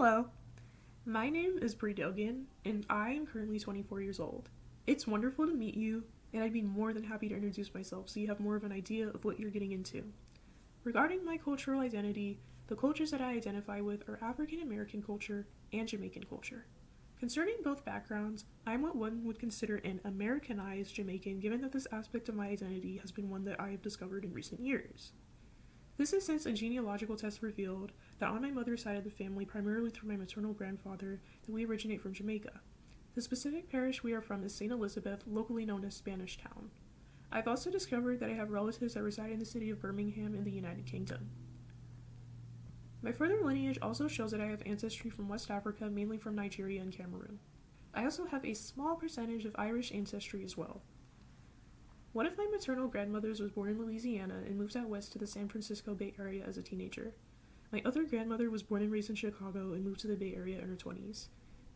Hello, my name is Bri Dogan, and I am currently 24 years old. It's wonderful to meet you, and I'd be more than happy to introduce myself so you have more of an idea of what you're getting into. Regarding my cultural identity, the cultures that I identify with are African American culture and Jamaican culture. Concerning both backgrounds, I'm what one would consider an Americanized Jamaican, given that this aspect of my identity has been one that I have discovered in recent years. This is since a genealogical test revealed that on my mother's side of the family, primarily through my maternal grandfather, that we originate from Jamaica. The specific parish we are from is St. Elizabeth, locally known as Spanish Town. I've also discovered that I have relatives that reside in the city of Birmingham in the United Kingdom. My further lineage also shows that I have ancestry from West Africa, mainly from Nigeria and Cameroon. I also have a small percentage of Irish ancestry as well. One of my maternal grandmothers was born in Louisiana and moved out west to the San Francisco Bay Area as a teenager. My other grandmother was born and raised in Chicago and moved to the Bay Area in her 20s.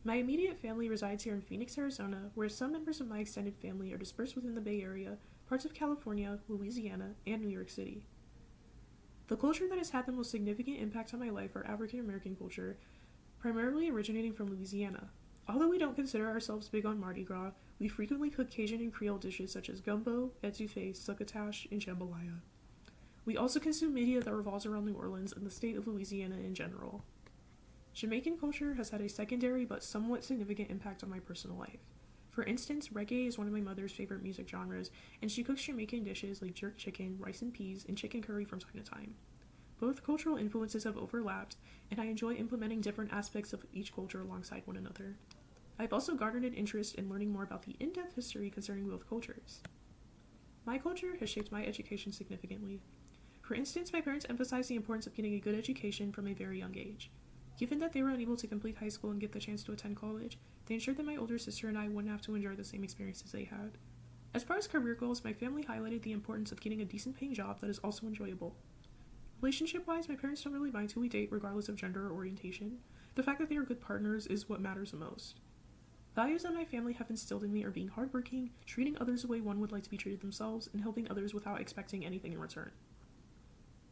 My immediate family resides here in Phoenix, Arizona, where some members of my extended family are dispersed within the Bay Area, parts of California, Louisiana, and New York City. The culture that has had the most significant impact on my life are African American culture, primarily originating from Louisiana. Although we don't consider ourselves big on Mardi Gras, we frequently cook Cajun and Creole dishes such as gumbo, etouffee, succotash, and jambalaya. We also consume media that revolves around New Orleans and the state of Louisiana in general. Jamaican culture has had a secondary but somewhat significant impact on my personal life. For instance, reggae is one of my mother's favorite music genres, and she cooks Jamaican dishes like jerk chicken, rice and peas, and chicken curry from time to time. Both cultural influences have overlapped, and I enjoy implementing different aspects of each culture alongside one another. I've also garnered an interest in learning more about the in-depth history concerning both cultures. My culture has shaped my education significantly. For instance, my parents emphasized the importance of getting a good education from a very young age. Given that they were unable to complete high school and get the chance to attend college, they ensured that my older sister and I wouldn't have to endure the same experiences they had. As far as career goals, my family highlighted the importance of getting a decent paying job that is also enjoyable. Relationship-wise, my parents don't really mind who we date regardless of gender or orientation. The fact that they are good partners is what matters the most. Values that my family have instilled in me are being hardworking, treating others the way one would like to be treated themselves, and helping others without expecting anything in return.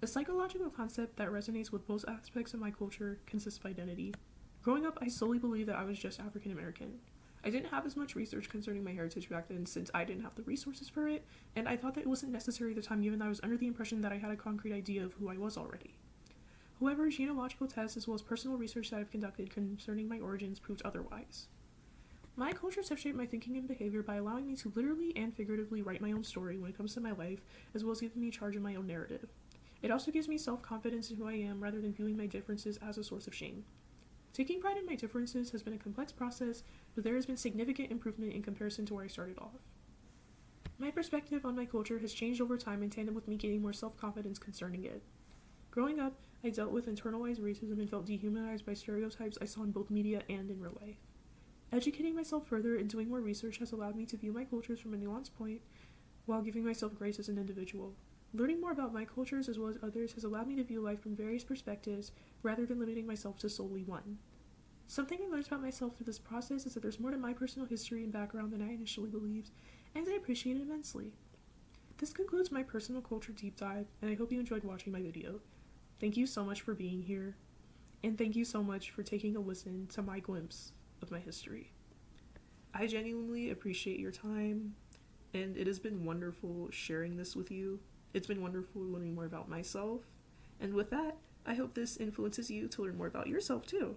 A psychological concept that resonates with both aspects of my culture consists of identity. Growing up, I solely believed that I was just African American. I didn't have as much research concerning my heritage back then since I didn't have the resources for it, and I thought that it wasn't necessary at the time given that I was under the impression that I had a concrete idea of who I was already. However, genealogical tests as well as personal research that I've conducted concerning my origins proved otherwise. My cultures have shaped my thinking and behavior by allowing me to literally and figuratively write my own story when it comes to my life, as well as giving me charge of my own narrative. It also gives me self-confidence in who I am rather than viewing my differences as a source of shame. Taking pride in my differences has been a complex process, but there has been significant improvement in comparison to where I started off. My perspective on my culture has changed over time in tandem with me gaining more self-confidence concerning it. Growing up, I dealt with internalized racism and felt dehumanized by stereotypes I saw in both media and in real life. Educating myself further and doing more research has allowed me to view my cultures from a nuanced point, while giving myself grace as an individual. Learning more about my cultures as well as others has allowed me to view life from various perspectives, rather than limiting myself to solely one. Something I learned about myself through this process is that there's more to my personal history and background than I initially believed, and I appreciate it immensely. This concludes my personal culture deep dive, and I hope you enjoyed watching my video. Thank you so much for being here, and thank you so much for taking a listen to my glimpse of my history. I genuinely appreciate your time, and it has been wonderful sharing this with you. It's been wonderful learning more about myself, and with that, I hope this influences you to learn more about yourself too.